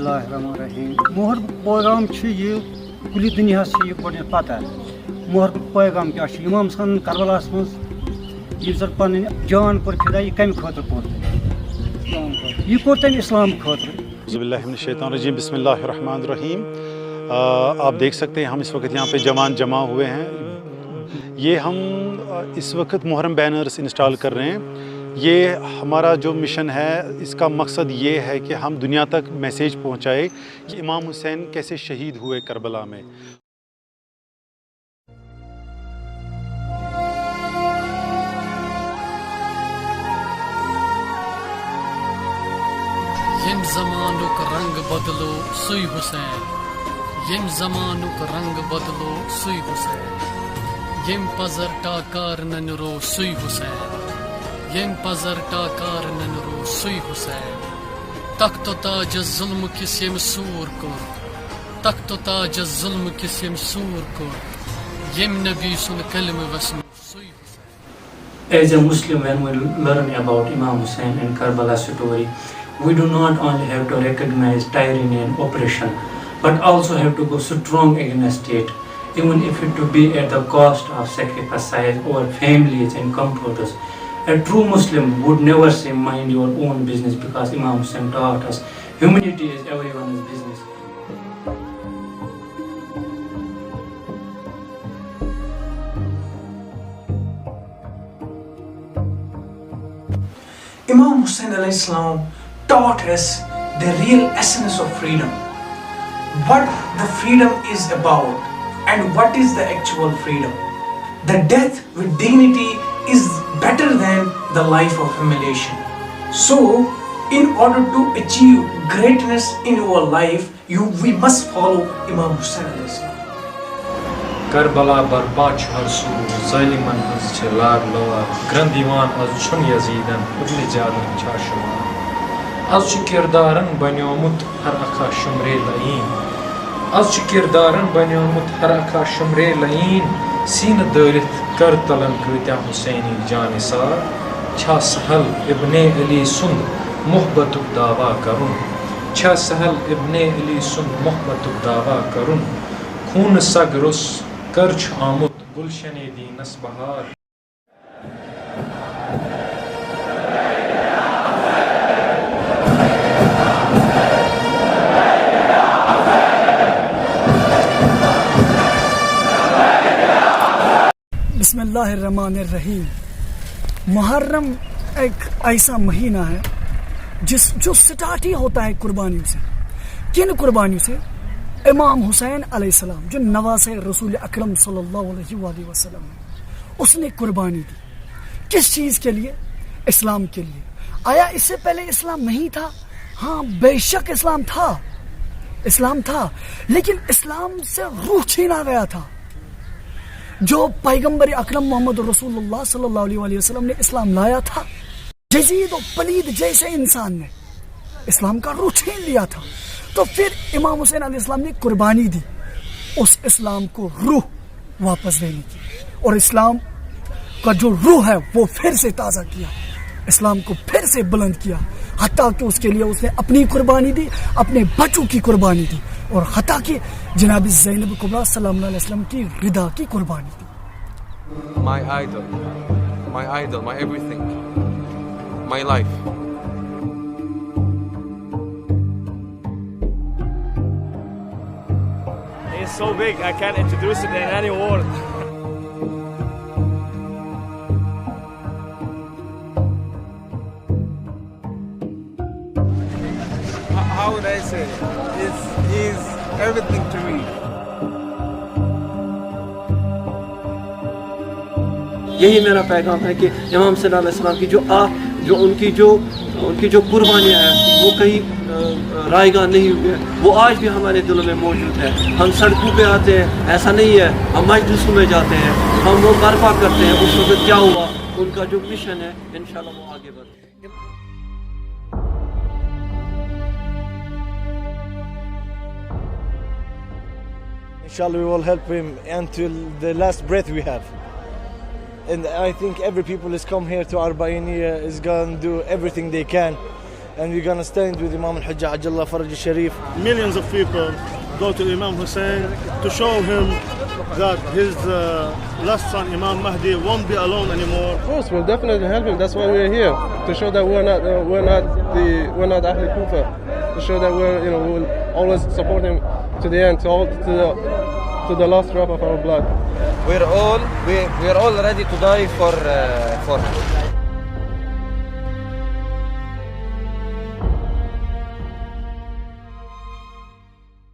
Bismillahirrahmanirrahim. Mohar program chhi ye kuli dunya se ye kodne pata. Mohar program kya chhi Imam Hussain Karbalas mans ye zar pan jaan par fida ye kam khatir kor. Ye kortan Islam khatir. Auzubillahiminash-shaytanir-rajim. Bismillahir-rahmanir-rahim. آپ دیکھ سکتے ہیں ہم اس وقت یہاں پہ جوان جمع ہوئے ہیں. یہ ہم اس وقت محرم بینرز انسٹال کر رہے ہیں. یہ ہمارا جو مشن ہے اس کا مقصد یہ ہے کہ ہم دنیا تک میسیج پہنچائے کہ امام حسین کیسے شہید ہوئے کربلا میں. یم زمانک رنگ بدلو سوی حسین، یم زمانک رنگ بدلو سوی حسین، یم پزر ٹاکار ننرو سوی حسین، یم پزر ٹاکار ننرو سوی حسین. تخت و تاج ظلم کس یم سور کور، تخت و تاج ظلم کس یم سور کور، یم نبی سن کلم وسم سوی حسین. As a Muslim, when we learn about Imam Hussain and Karbala story, we do not only have to recognize tyranny and oppression, but also have to go strong against it, even if it to be at the cost of sacrificing our families and comforts. A true Muslim would never say mind your own business, because Imam Hussain taught us humanity is everyone's business. Imam Hussain alayhi salam taught us the real essence of freedom, what the freedom is about and what is the actual freedom. The death with dignity is better than the life of humiliation. So, in order to achieve greatness in our life, we must follow Imam Hussain alayhi salam. Karbala برباد ہر سو ظالمن his چھ log لوار گرند یوان از چھن یزیدن ابن زیادن چھا شمار از چھ کردارن بنیومت ہر اکھا شمرے لعین از چھ کردارن بنیومت ہر اکھا شمرے لعین سین دارت کر تلن کتیا حسینی جانثار چھا سہل ابن علی سند محبتک دعویٰ کرن چھا سہل ابن علی سند محبتک دعویٰ کرن خون سگ رس کرچ آمد گلشن دینس بہار. بسم اللہ الرحمن الرحیم. محرم ایک ایسا مہینہ ہے جو سٹارٹ ہی ہوتا ہے قربانیوں سے. کن قربانیوں سے؟ امام حسین علیہ السلام جو نواسے رسول اکرم صلی اللہ علیہ وآلہ وسلم، اس نے قربانی دی. کس چیز کے لیے؟ اسلام کے لیے. آیا اس سے پہلے اسلام نہیں تھا؟ ہاں بے شک اسلام تھا، لیکن اسلام سے روح چھینا گیا تھا. جو پیغمبر اکرم محمد رسول اللہ صلی اللہ علیہ وآلہ وسلم نے اسلام لایا تھا، جزید و پلید جیسے انسان نے اسلام کا روح چھین لیا تھا. تو پھر امام حسین علیہ السلام نے قربانی دی اس اسلام کو روح واپس دینے کی، اور اسلام کا جو روح ہے وہ پھر سے تازہ کیا، اسلام کو پھر سے بلند کیا. حتیٰ کہ اس کے لیے اس نے اپنی قربانی دی، اپنے بچوں کی قربانی دی، اور حتیٰ کہ جناب زینب کبریٰ صلی اللہ علیہ وسلم کی رضا کی قربانی دی. My idol, my everything, my life. It's so big, I can't introduce it in any word. How would I say it? He's everything to me. یہی میرا پیغام ہے کہ امام صلی اللہ علیہ وسلم کی ان کی جو قربانیاں ہیں وہ کہیں رائے گاہ نہیں ہوئے، وہ آج بھی ہمارے دلوں میں موجود ہے. ہم سڑکوں پہ آتے ہیں، ایسا نہیں ہے، ہم مجلسوں میں جاتے ہیں، ہم وہ برپا کرتے ہیں اس وقت کیا ہوا، ان کا جو مشن ہے انشاءاللہ وہ آگے بڑھے. Inshallah we will help him until the last breath we have. And I think every people is come here to Arba'iniya is going to do everything they can and we're gonna stand with Imam al-Hujjah Ajallah Faraj al-Sharif. Millions of people go to Imam Hussein to show him that his last son Imam Mahdi won't be alone anymore. Of course, we'll definitely help him. That's why we're here, to show that we're not Ahl Kufa, to show that we'll always support him to the end, to the last drop of our blood. We're all ready to die for him.